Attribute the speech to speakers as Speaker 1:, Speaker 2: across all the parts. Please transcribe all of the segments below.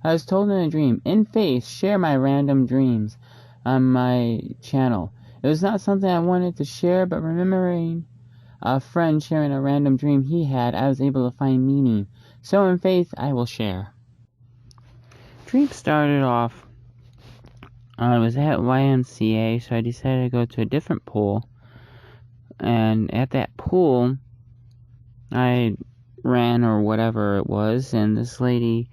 Speaker 1: I was told in a dream, in faith, share my random dreams on my channel. It was not something I wanted to share, but remembering a friend sharing a random dream he had, I was able to find meaning. So in faith, I will share. Dream started off, I was at YMCA, so I decided to go to a different pool. And at that pool, I ran or whatever it was, and this lady,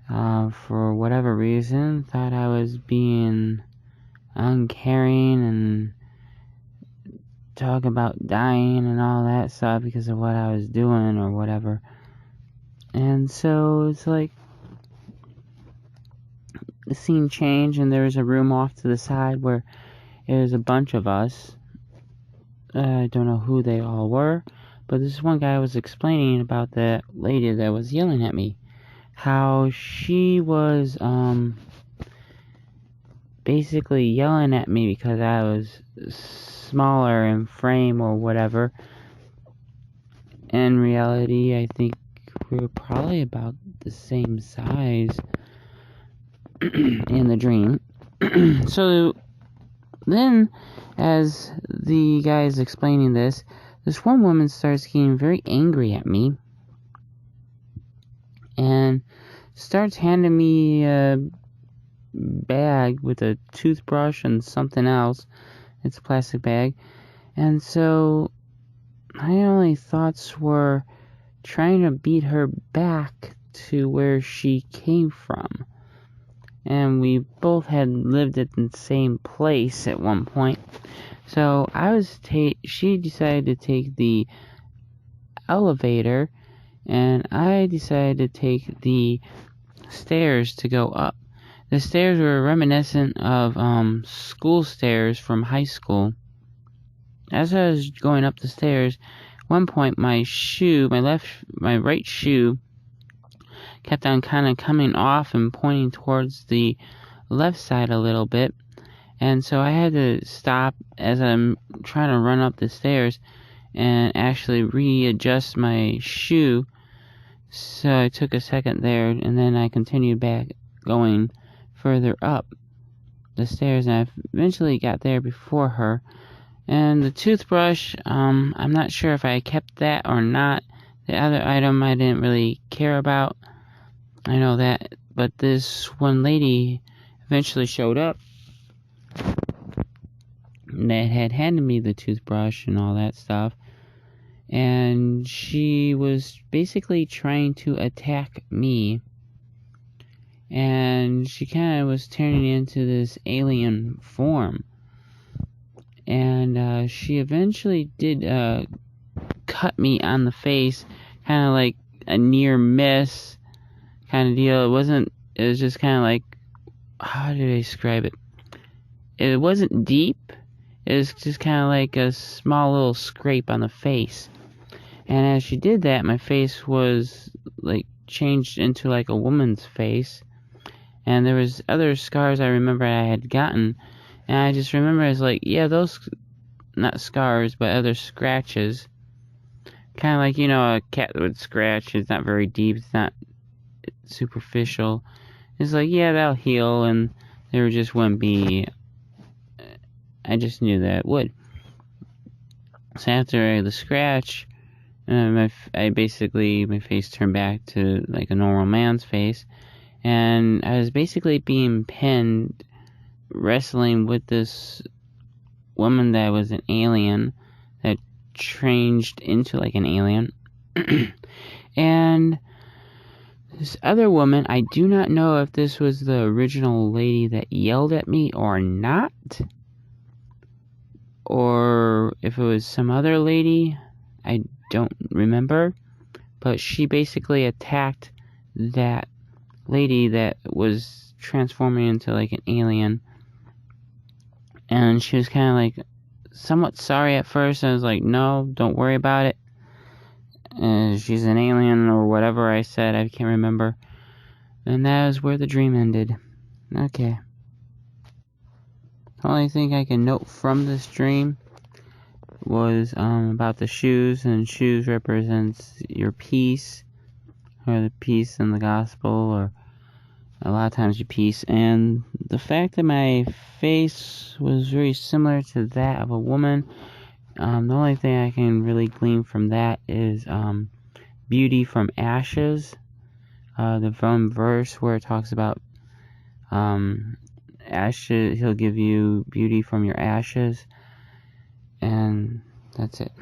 Speaker 1: for whatever reason, thought I was being uncaring and talk about dying and all that stuff because of what I was doing or whatever. And so it's like the scene changed, and there was a room off to the side where it was a bunch of us. I don't know who they all were, but this one guy was explaining about that lady that was yelling at me. How she was basically yelling at me because I was smaller in frame or whatever. In reality, I think we were probably about the same size in the dream. So then, as the guy is explaining this one woman starts getting very angry at me and starts handing me a bag with a toothbrush and something else. It's a plastic bag. And so my only thoughts were trying to beat her back to where she came from. And we both had lived at the same place at one point. So she decided to take the elevator, and I decided to take the stairs to go up. The stairs were reminiscent of school stairs from high school. As I was going up the stairs, at one point my right shoe kept on kind of coming off and pointing towards the left side a little bit. And so I had to stop as I'm trying to run up the stairs and actually readjust my shoe. So I took a second there, and then I continued back going further up the stairs, and I eventually got there before her. And the toothbrush, I'm not sure if I kept that or not. The other item I didn't really care about. I know that. But this one lady eventually showed up that had handed me the toothbrush and all that stuff. And she was basically trying to attack me. And she kind of was turning into this alien form. And she eventually did cut me on the face, kind of like a near miss kind of deal. It was just kind of like, how do I describe it? It wasn't deep. It was just kind of like a small little scrape on the face. And as she did that, my face was like changed into like a woman's face. And there was other scars I remember I had gotten. And I just remember it's like, yeah, those, not scars, but other scratches. Kind of like, a cat would scratch. It's not very deep. It's not superficial. It's like, yeah, that'll heal. And there just wouldn't be, I just knew that it would. So after the scratch, my face turned back to like a normal man's face. And I was basically being pinned, wrestling with this woman that was an alien, that changed into like an alien. And this other woman, I do not know if this was the original lady that yelled at me or not, or if it was some other lady. I don't remember, but she basically attacked that lady that was transforming into like an alien. And she was kind of like somewhat sorry at first. I was like, no, don't worry about it. She's an alien or whatever I said. I can't remember. And that is where the dream ended. Okay. The only thing I can note from this dream was about the shoes. And shoes represents your peace, or the peace in the gospel, or lot of times you peace. And the fact that my face was very similar to that of a woman, the only thing I can really glean from that is beauty from ashes. The one verse where it talks about ashes, he'll give you beauty from your ashes. And that's it.